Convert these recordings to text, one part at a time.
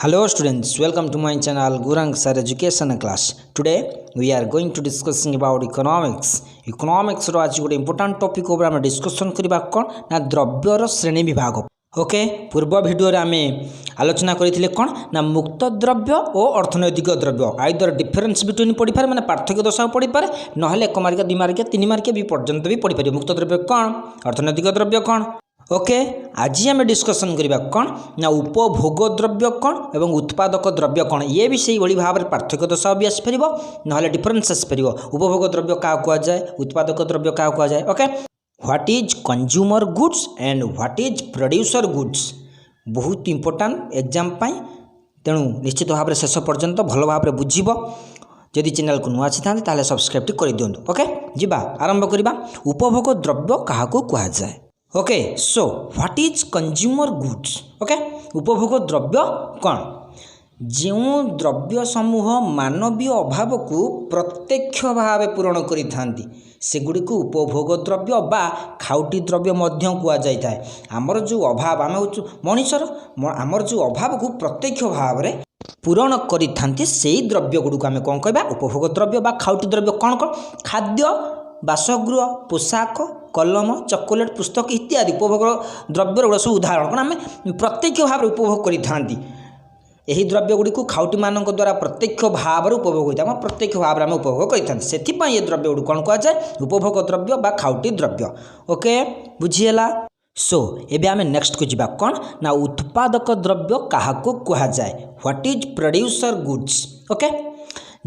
Hello students, welcome to my channel Gurang Sir Education Class. Today we are going to discussing about economics. Economics रो आज गोटे important topic ऊपर हम discussion करिबा कोन ना द्रव्यर श्रेणी विभाग. ओके पूर्व वीडियो रे आमे आलोचना करिथिले कोन ना मुक्त द्रव्य और अर्थनैतिक द्रव्य आइदर डिफरेंस बिटवीन पड़ी पारे माने पार्थक्य दशा पड़ी पारे नहले 1 मार्क 2 मार्क 3 मार्क भी पर्यंत भी पड़ी पारे. मुक्त द्रव्य कोन अर्थनैतिक द्रव्य कोन. ओके आज आम डिस्कसन करवा कौन ना उपभोग द्रव्य कौन एवं उत्पादक द्रव्य कौन ये भी से भाव में पार्थक्य दशा भी आसपर ना डिफरेन्स आसपर. उपभोग द्रव्य क्या कहुए उत्पादक द्रव्य क्या कहुए. Okay what is consumer goods and what is producer goods बहुत इंपोर्टाट एग्जाम तेणु निश्चित भाव में शेष पर्यंत भल भाव में बुझ. जदि चैनल को नुआ आसी था सब्सक्राइब कर दिंतु. ओके जीवा आरंभ करवा. उपभोग द्रव्य क्या कहुए. Okay so what is consumer goods. Okay उपभोग द्रव्य कौन जो द्रव्य समूह मानवीय अभाव को प्रत्यक्ष भाव पूरण करि सेगुड़ी को उपभोग द्रव्य बा खाउटी द्रव्य मध्य कहुए. आमर जो अभाव आम मनीषर आमर जो अभाव को प्रत्यक्ष भाव में पूरण करि से द्रव्य गुड़ को आम कौन कह उपभोग द्रव्य बा खाउटी द्रव्य कौन कौन खाद्य बासगृह पोशाक कलम चॉकलेट पुस्तक इत्यादि उपभोग द्रव्य गुड़ा सब उदाहरण कौन आम प्रत्यक्ष भाव उपभोग करि यही द्रव्य गुड़ी को खाउटी मान द्वारा प्रत्यक्ष भाव उपभोग होता है प्रत्यक्ष भाव में उपभोग करें से ये द्रव्य गुड़ कौन कहुए उपभोग द्रव्य बा खाउटी द्रव्य. ओके बुझीगला. सो एबे आमे नेक्स्ट को जीवा कौन ना उत्पादक द्रव्य क्या कहुए. What is producer goods. Okay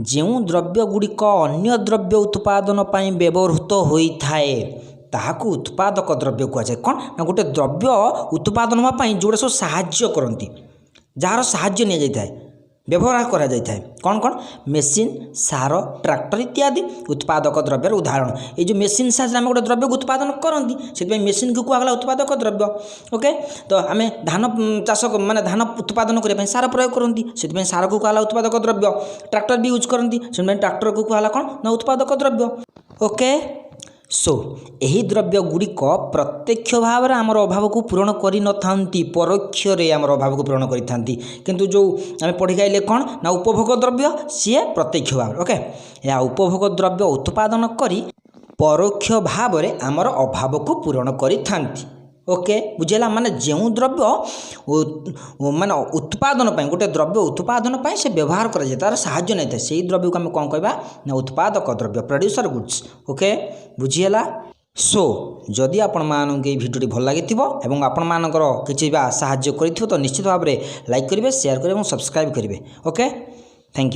जो द्रव्य गुड़िक अन्य द्रव्य उत्पादन पर व्यवहृत होता है ताहाकू उत्पादक द्रव्य कहुए. कौन ना गोटे द्रव्य उत्पादन जोड़ा सब साहाय्य करती जार साहाय्य नि जाए व्यवहार करा जाए कौन कौन मेसीन सार ट्रैक्टर इत्यादि उत्पादक द्रव्यर उदाहरण. ये जो मेसीन साहाय्य गोटे द्रव्य उत्पादन करती से मेसीन को कहला उत्पादक द्रव्य. ओके तो आम धान चाष माने धान उत्पादन करने सार प्रयोग करती से सार को कहला उत्पादक द्रव्य. ट्रैक्टर भी यूज करती से ट्रैक्टर को कहला कौन ना उत्पादक द्रव्य. ओके सो यही द्रव्य गुड़िक प्रत्यक्ष भाव में आमर अभाव को पूरण कर परोक्ष आमर अभाव को पूरण करि किंतु जो आम पढ़ी गाइले कौन ना उपभोग द्रव्य सी प्रत्यक्ष भाव. ओके या उपभोग द्रव्य उत्पादन करी परोक्ष भाव में आमर अभाव को पूरण करि. ओके बुझेगा माने जो द्रव्य माने उत्पादन गोटे द्रव्य उत्पादन से व्यवहार कर तार साहाय्य नहीं था से द्रव्य को आम कौन कहवा ना उत्पादक द्रव्य प्रोड्यूसर गुड्स. ओके बुझीगला. सो जदि आपण मानक ये भिडियो भल लगी आपण मानकर किसी साहाय्य कर तो निश्चित भाव में लाइक करेंगे शेयर करेंगे और सब्सक्राइब करेंगे. Okay thank you.